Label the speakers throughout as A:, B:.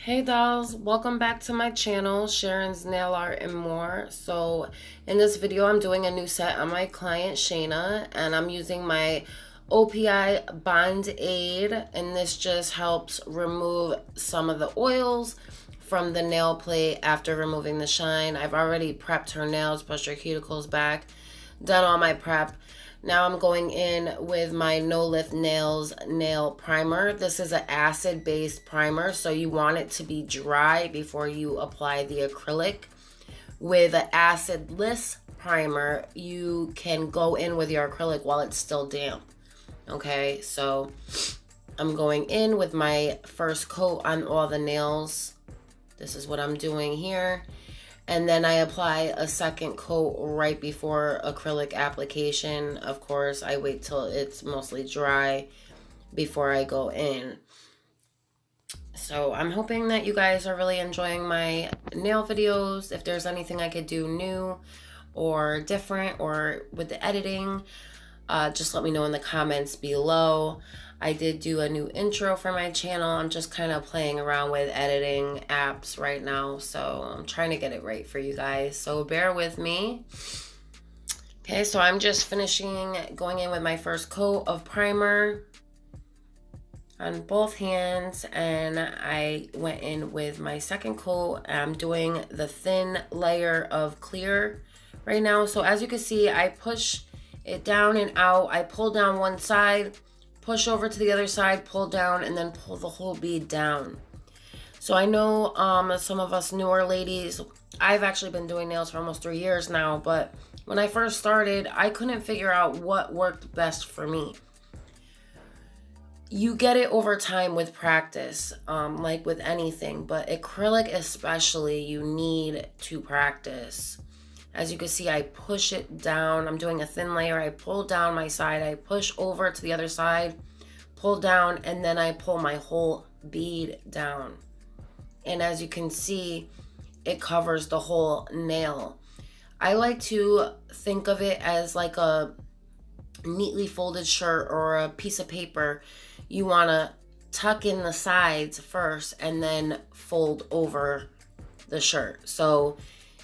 A: Hey dolls, welcome back to my channel, Sharon's Nail Art and More. So in this video, I'm doing a new set on my client Shayna, and I'm using my OPI Bond Aid, and this just helps remove some of the oils from the nail plate after removing the shine. I've already prepped her nails, brushed her cuticles back, done all my prep. Now I'm going in with my No Lift Nails nail primer. This is an acid-based primer, so you want it to be dry before you apply the acrylic. With an acid-less primer, you can go in with your acrylic while it's still damp. Okay, so I'm going in with my first coat on all the nails. This is what I'm doing here. And then I apply a second coat right before acrylic application. Of course, I wait till it's mostly dry before I go in. So I'm hoping that you guys are really enjoying my nail videos. If there's anything I could do new or different or with the editing, just let me know in the comments below. I did do a new intro for my channel. I'm just kind of playing around with editing apps right now, so I'm trying to get it right for you guys, so bear with me. Okay, so I'm just finishing going in with my first coat of primer on both hands, and I went in with my second coat. I'm doing the thin layer of clear right now. So as you can see, I push it down and out. I pull down one side, push over to the other side, pull down, and then pull the whole bead down. So I know some of us newer ladies, I've actually been doing nails for almost 3 years now, but when I first started, I couldn't figure out what worked best for me. You get it over time with practice, like with anything, but acrylic especially, you need to practice. As you can see, I push it down. I'm doing a thin layer. I pull down my side. I push over to the other side, pull down, and then I pull my whole bead down. And as you can see, it covers the whole nail. I like to think of it as like a neatly folded shirt or a piece of paper. You want to tuck in the sides first and then fold over the shirt. So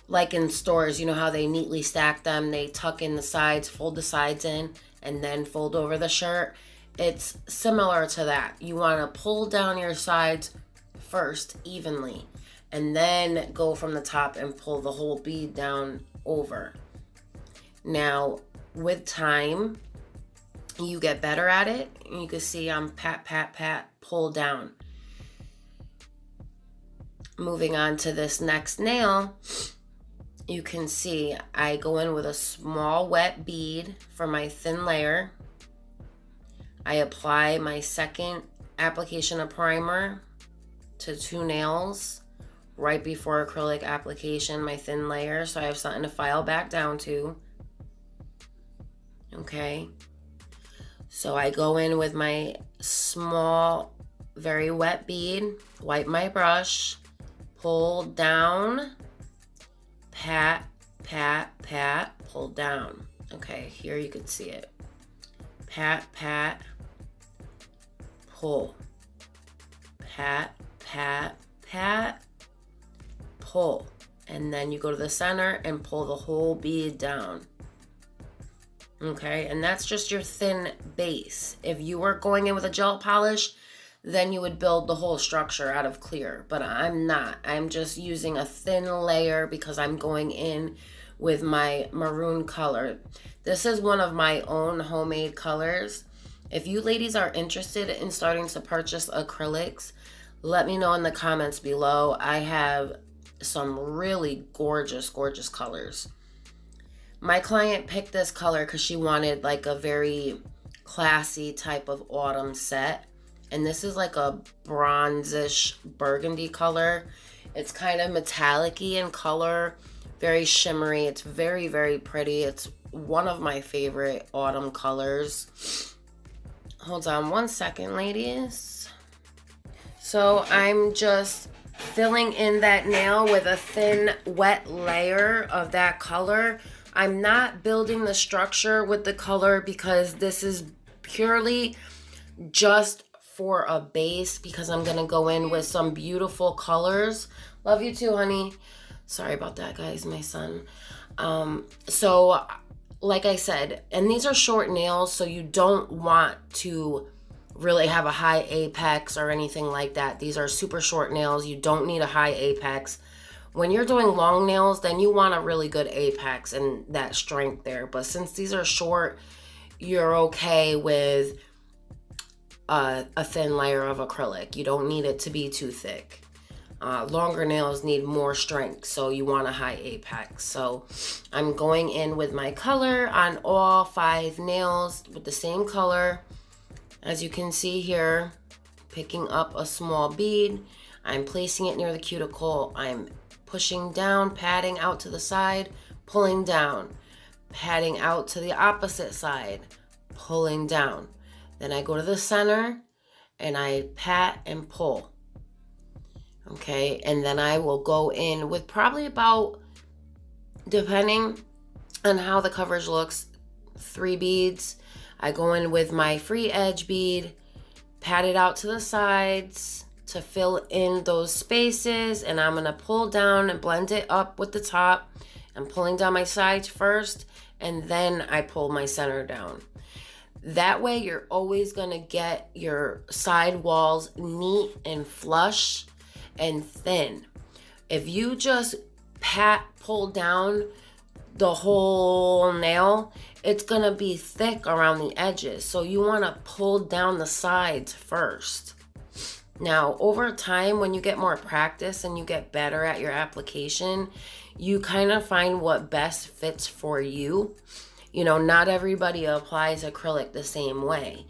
A: like in stores, you know how they neatly stack them, they tuck in the sides, fold the sides in, and then fold over the shirt. It's similar to that. You want to pull down your sides first evenly, and then go from the top and pull the whole bead down over. Now, with time, you get better at it. You can see I'm pat, pat, pat, pull down. Moving on to this next nail, you can see I go in with a small wet bead for my thin layer. I apply my second application of primer to 2 nails right before acrylic application, my thin layer, so I have something to file back down to. Okay, so I go in with my small, very wet bead, wipe my brush, pull down, pat, pat, pat, pull down. Okay, here you can see it. Pat, pat, pull. Pat, pat, pat, pull. And then you go to the center and pull the whole bead down. Okay, and that's just your thin base. If you were going in with a gel polish, then you would build the whole structure out of clear, but I'm not. I'm just using a thin layer because I'm going in with my maroon color. This is one of my own homemade colors. If you ladies are interested in starting to purchase acrylics, let me know in the comments below. I have some really gorgeous, gorgeous colors. My client picked this color because she wanted like a very classy type of autumn set. And this is like a bronzish burgundy color. It's kind of metallic-y in color, very shimmery. It's very, very pretty. It's one of my favorite autumn colors. Hold on one second, ladies. So I'm just filling in that nail with a thin, wet layer of that color. I'm not building the structure with the color because this is purely just for a base because I'm going to go in with some beautiful colors. Love you too, honey. Sorry about that, guys, my son. So like I said, and these are short nails, so you don't want to really have a high apex or anything like that. These are super short nails. You don't need a high apex. When you're doing long nails, then you want a really good apex and that strength there. But since these are short, you're okay with a thin layer of acrylic. You don't need it to be too thick. Longer nails need more strength, so you want a high apex. So I'm going in with my color on all 5 nails with the same color. As you can see here, picking up a small bead. I'm placing it near the cuticle. I'm pushing down, patting out to the side, pulling down, patting out to the opposite side, pulling down. Then I go to the center and I pat and pull. Okay, and then I will go in with probably about, depending on how the coverage looks, 3 beads. I go in with my free edge bead, pat it out to the sides to fill in those spaces, and I'm going to pull down and blend it up with the top. I'm pulling down my sides first, and then I pull my center down. That way you're always going to get your side walls neat and flush and thin. If you just pull down the whole nail, it's gonna be thick around the edges. So you wanna pull down the sides first. Now, over time, when you get more practice and you get better at your application, you kind of find what best fits for you. You know, not everybody applies acrylic the same way,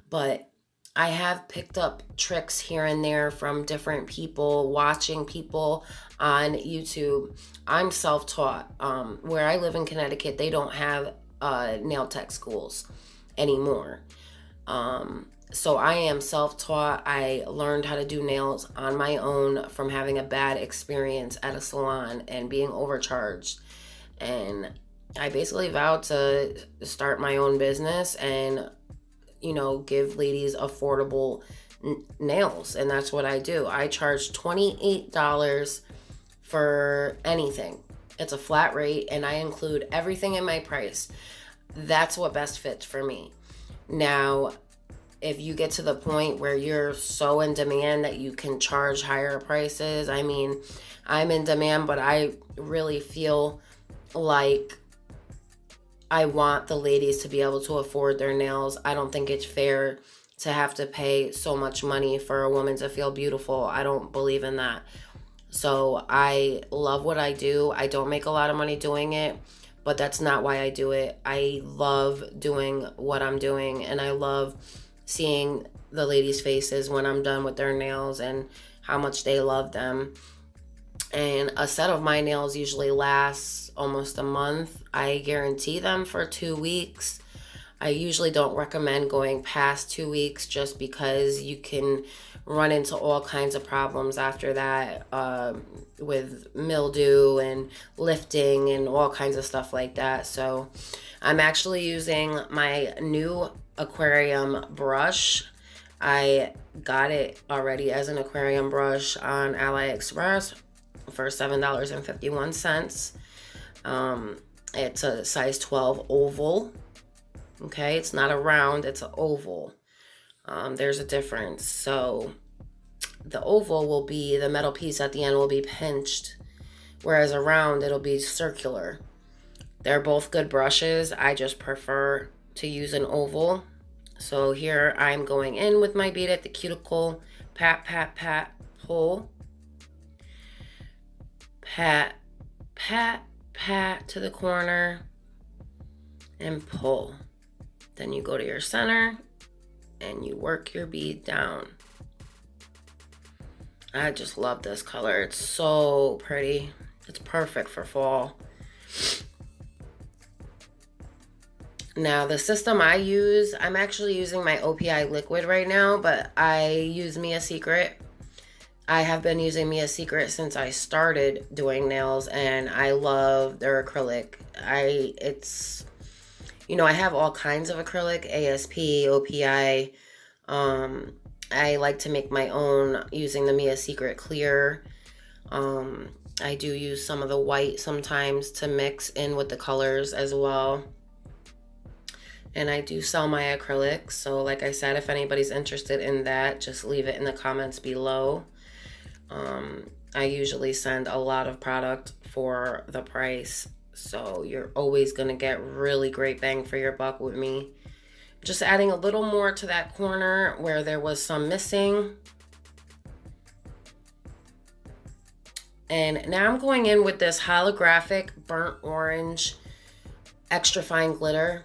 A: but I have picked up tricks here and there from different people, watching people on YouTube. I'm self-taught. Where I live in Connecticut, they don't have nail tech schools anymore. So I am self-taught. I learned how to do nails on my own from having a bad experience at a salon and being overcharged. And I basically vowed to start my own business and, you know, give ladies affordable nails. And that's what I do. I charge $28 for anything. It's a flat rate and I include everything in my price. That's what best fits for me. Now, if you get to the point where you're so in demand that you can charge higher prices, I mean, I'm in demand, but I really feel like I want the ladies to be able to afford their nails. I don't think it's fair to have to pay so much money for a woman to feel beautiful. I don't believe in that. So I love what I do. I don't make a lot of money doing it, but that's not why I do it. I love doing what I'm doing, and I love seeing the ladies' faces when I'm done with their nails and how much they love them. And a set of my nails usually lasts almost a month. I guarantee them for 2 weeks. I usually don't recommend going past 2 weeks just because you can run into all kinds of problems after that with mildew and lifting and all kinds of stuff like that. So I'm actually using my new aquarium brush. I got it already as an aquarium brush on AliExpress for $7.51. It's a size 12 oval. Okay, it's not a round, it's an oval. There's a difference. So the oval will be, the metal piece at the end will be pinched, whereas a round, it'll be circular. They're both good brushes. I just prefer to use an oval. So here I'm going in with my bead at the cuticle, pat, pat, pat, pull, pat, pat, pat to the corner, and pull. Then you go to your center and you work your bead down. I just love this color. It's so pretty. It's perfect for fall. Now, the system I use, I'm actually using my OPI liquid right now, but I use Mia Secret. I have been using Mia Secret since I started doing nails, and I love their acrylic. You know, I have all kinds of acrylic, ASP, OPI. I like to make my own using the Mia Secret Clear. I do use some of the white sometimes to mix in with the colors as well. And I do sell my acrylics. So like I said, if anybody's interested in that, just leave it in the comments below. I usually send a lot of product for the price. So you're always going to get really great bang for your buck with me. Just adding a little more to that corner where there was some missing. And now I'm going in with this holographic burnt orange extra fine glitter.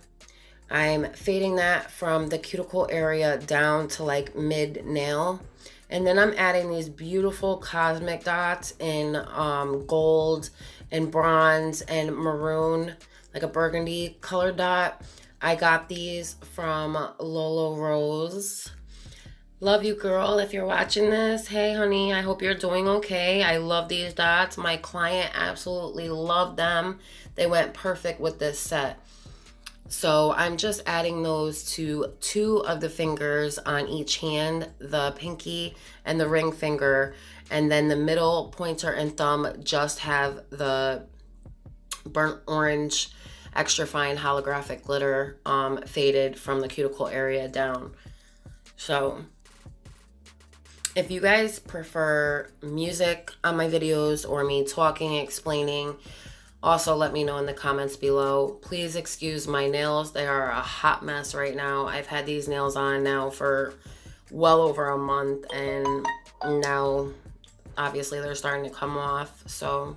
A: I'm fading that from the cuticle area down to like mid nail. And then I'm adding these beautiful cosmic dots in gold and bronze and maroon, like a burgundy color dot. I got these from Lolo Rose. Love you, girl, if you're watching this. Hey, honey, I hope you're doing okay. I love these dots. My client absolutely loved them. They went perfect with this set. So I'm just adding those to 2 of the fingers on each hand, the pinky and the ring finger, and then the middle pointer and thumb just have the burnt orange extra fine holographic glitter faded from the cuticle area down. So if you guys prefer music on my videos or me talking, explaining, also let me know in the comments below. Please excuse my nails. They are a hot mess right now. I've had these nails on now for well over a month, and now obviously they're starting to come off. So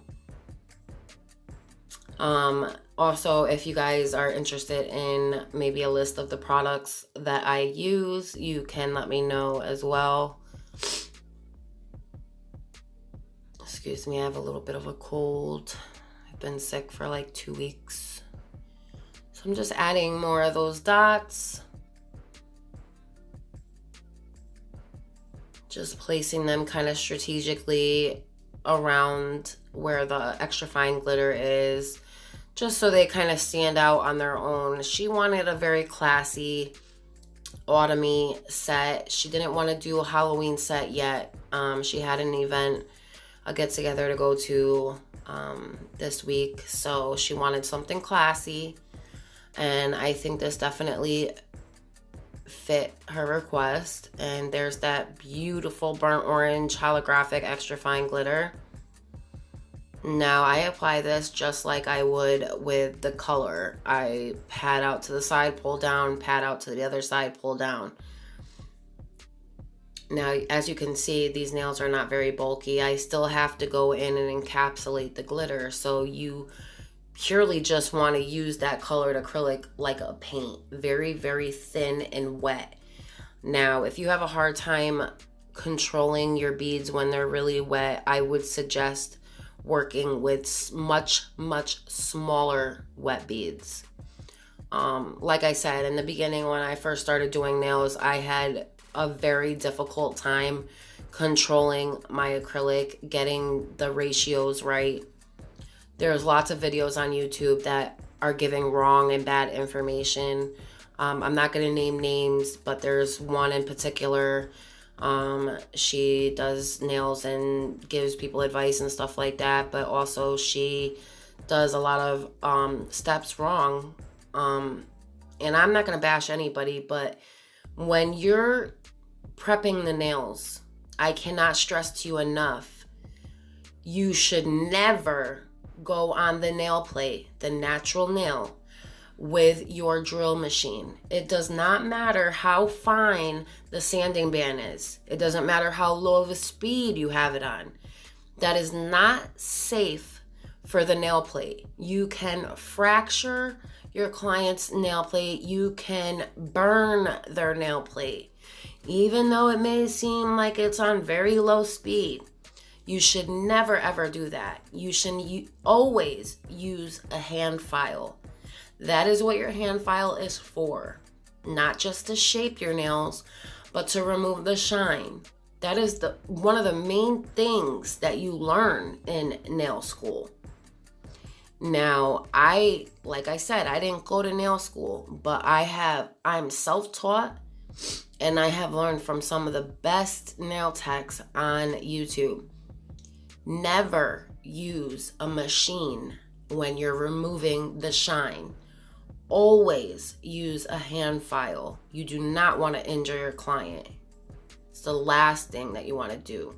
A: also, if you guys are interested in maybe a list of the products that I use, you can let me know as well. Excuse me, I have a little bit of a cold. I've been sick for like 2 weeks. So I'm just adding more of those dots. Just placing them kind of strategically around where the extra fine glitter is, just so they kind of stand out on their own. She wanted a very classy autumny set. She didn't want to do a Halloween set yet. She had an event, a get together to go to this week, so she wanted something classy, and I think this definitely fit her request. And there's that beautiful burnt orange holographic extra fine glitter. Now I apply this just like I would with the color. I pat out to the side, pull down, pat out to the other side, pull down. Now, as you can see, these nails are not very bulky. I still have to go in and encapsulate the glitter, so you purely just want to use that colored acrylic like a paint. Very, very thin and wet. Now, if you have a hard time controlling your beads when they're really wet, I would suggest working with much, much smaller wet beads. Like I said, in the beginning when I first started doing nails, I had a very difficult time controlling my acrylic, getting the ratios right. There's lots of videos on YouTube that are giving wrong and bad information. I'm not going to name names, but there's one in particular. She does nails and gives people advice and stuff like that, but also she does a lot of steps wrong. And I'm not going to bash anybody, but when you're prepping the nails, I cannot stress to you enough, you should never go on the nail plate, the natural nail, with your drill machine. It does not matter how fine the sanding band is. It doesn't matter how low of a speed you have it on. That is not safe for the nail plate. You can fracture your client's nail plate. You can burn their nail plate. Even though it may seem like it's on very low speed, you should never ever do that. You should always use a hand file. That is what your hand file is for. Not just to shape your nails, but to remove the shine. That is one of the main things that you learn in nail school. Now, like I said, I didn't go to nail school, but I'm self-taught. And I have learned from some of the best nail techs on YouTube. Never use a machine when you're removing the shine. Always use a hand file. You do not want to injure your client. It's the last thing that you want to do.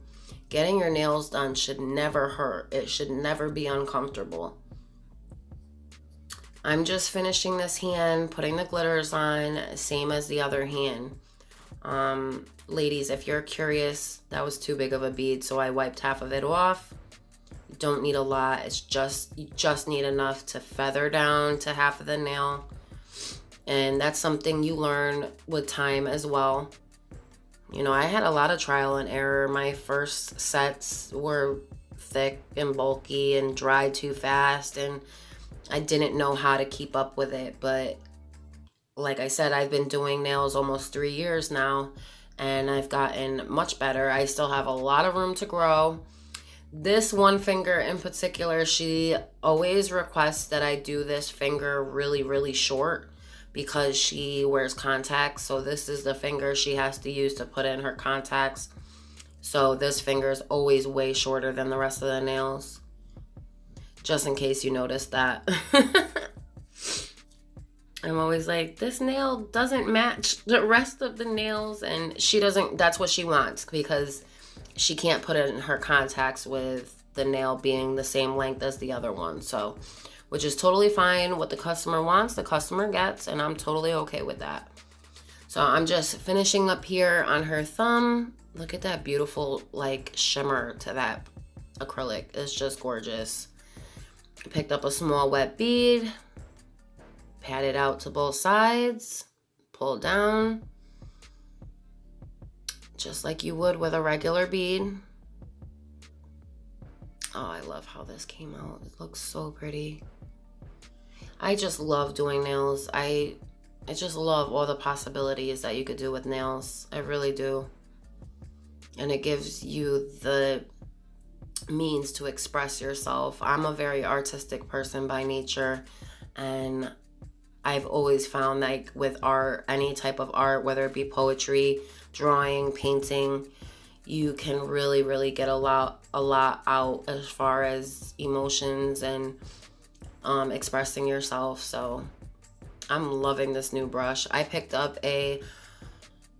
A: Getting your nails done should never hurt. It should never be uncomfortable. I'm just finishing this hand, putting the glitters on, same as the other hand. Ladies, if you're curious, that was too big of a bead, so I wiped half of it off. You don't need a lot. You just need enough to feather down to half of the nail. And that's something you learn with time as well. You know, I had a lot of trial and error. My first sets were thick and bulky and dried too fast, and I didn't know how to keep up with it. But like I said, I've been doing nails almost 3 years now, and I've gotten much better. I still have a lot of room to grow. This one finger in particular, she always requests that I do this finger really, really short because she wears contacts. So this is the finger she has to use to put in her contacts. So this finger is always way shorter than the rest of the nails. Just in case you noticed that. I'm always like, this nail doesn't match the rest of the nails, and she doesn't, that's what she wants, because she can't put it in her contacts with the nail being the same length as the other one. So, which is totally fine. What the customer wants, the customer gets, and I'm totally okay with that. So I'm just finishing up here on her thumb. Look at that beautiful like shimmer to that acrylic. It's just gorgeous. I picked up a small wet bead. Pat it out to both sides, pull down, just like you would with a regular bead. Oh, I love how this came out. It looks so pretty. I just love doing nails. I just love all the possibilities that you could do with nails. I really do. And it gives you the means to express yourself. I'm a very artistic person by nature, and I've always found like with art, any type of art, whether it be poetry, drawing, painting, you can really, really get a lot out as far as emotions and expressing yourself. So I'm loving this new brush. I picked up a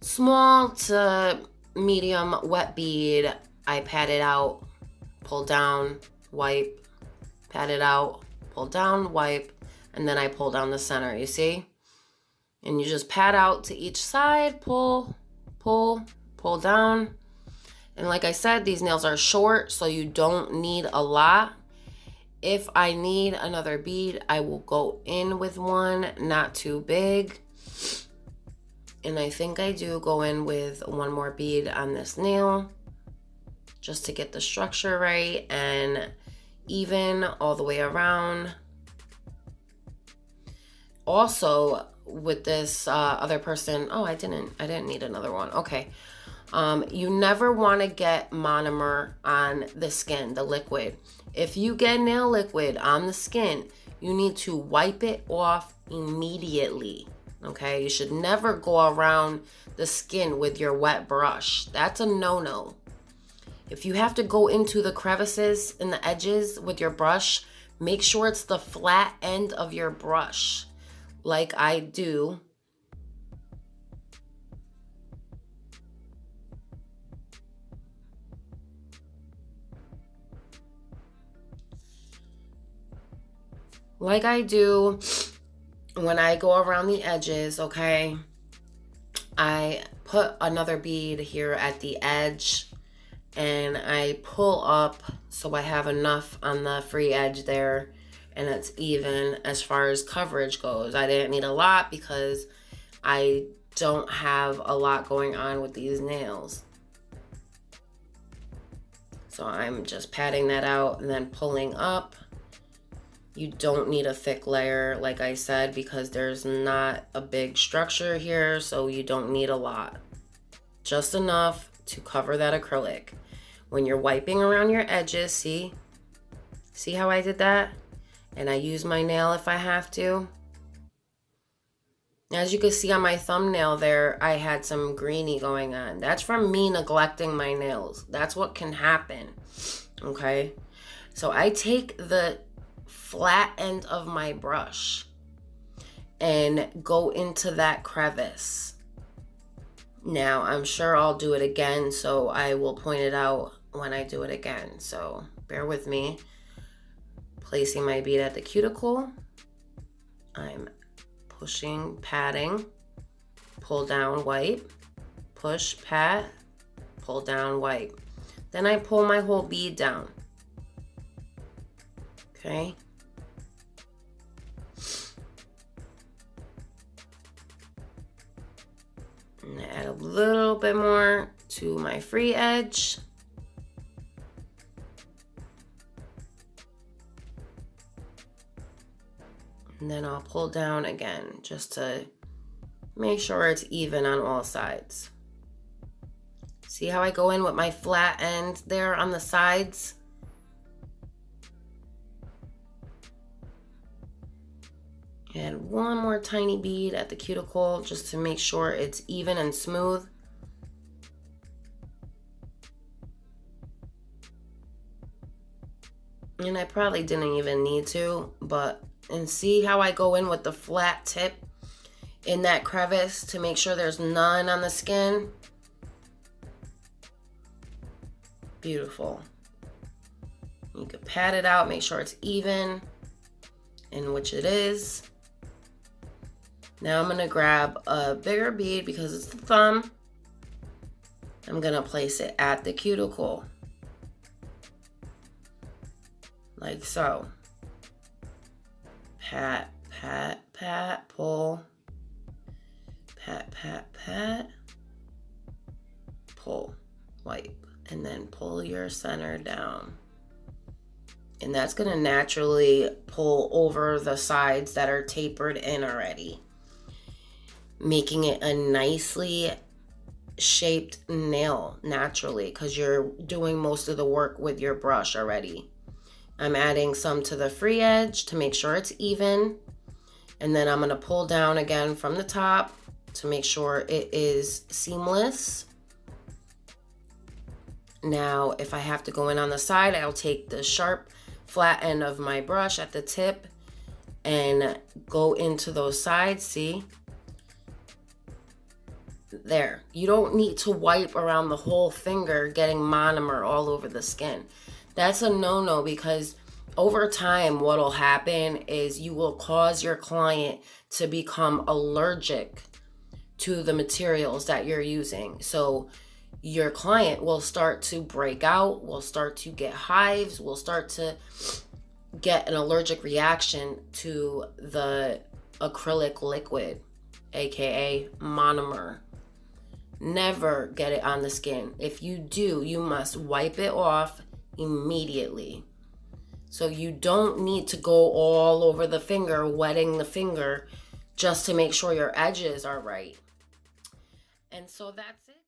A: small to medium wet bead. I pat it out, pull down, wipe, pat it out, pull down, wipe, and then I pull down the center, you see? And you just pat out to each side, pull, pull, pull down. And like I said, these nails are short, so you don't need a lot. If I need another bead, I will go in with one, not too big. And I think I do go in with one more bead on this nail, just to get the structure right and even all the way around. Also, with this other person, oh, I didn't need another one. Okay. You never want to get monomer on the skin, the liquid. If you get nail liquid on the skin, you need to wipe it off immediately. Okay? You should never go around the skin with your wet brush. That's a no-no. If you have to go into the crevices and the edges with your brush, make sure it's the flat end of your brush, like I do. Like I do when I go around the edges, okay? I put another bead here at the edge and I pull up so I have enough on the free edge there, and it's even as far as coverage goes. I didn't need a lot because I don't have a lot going on with these nails. So I'm just patting that out and then pulling up. You don't need a thick layer, like I said, because there's not a big structure here, so you don't need a lot. Just enough to cover that acrylic. When you're wiping around your edges, see how I did that? And I use my nail if I have to. As you can see on my thumbnail there, I had some greeny going on. That's from me neglecting my nails. That's what can happen, okay? So I take the flat end of my brush and go into that crevice. Now, I'm sure I'll do it again, so I will point it out when I do it again. So bear with me. Placing my bead at the cuticle. I'm pushing, patting, pull down, wipe, push, pat, pull down, wipe. Then I pull my whole bead down. Okay. And add a little bit more to my free edge. And then I'll pull down again just to make sure it's even on all sides. See how I go in with my flat end there on the sides? Add one more tiny bead at the cuticle just to make sure it's even and smooth. And I probably didn't even need to, and see how I go in with the flat tip in that crevice to make sure there's none on the skin. Beautiful. You can pat it out, make sure it's even, in which it is. Now I'm gonna grab a bigger bead because it's the thumb. I'm gonna place it at the cuticle. Like so. Pat, pat, pat, pull. Pat, pat, pat. Pull, wipe, and then pull your center down. And that's gonna naturally pull over the sides that are tapered in already, making it a nicely shaped nail naturally because you're doing most of the work with your brush already. I'm adding some to the free edge to make sure it's even. And then I'm gonna pull down again from the top to make sure it is seamless. Now, if I have to go in on the side, I'll take the sharp flat end of my brush at the tip and go into those sides, see? There. You don't need to wipe around the whole finger getting monomer all over the skin. That's a no-no because over time what'll happen is you will cause your client to become allergic to the materials that you're using. So your client will start to break out, will start to get hives, will start to get an allergic reaction to the acrylic liquid, aka monomer. Never get it on the skin. If you do, you must wipe it off immediately. So you don't need to go all over the finger, wetting the finger just to make sure your edges are right. And so that's it.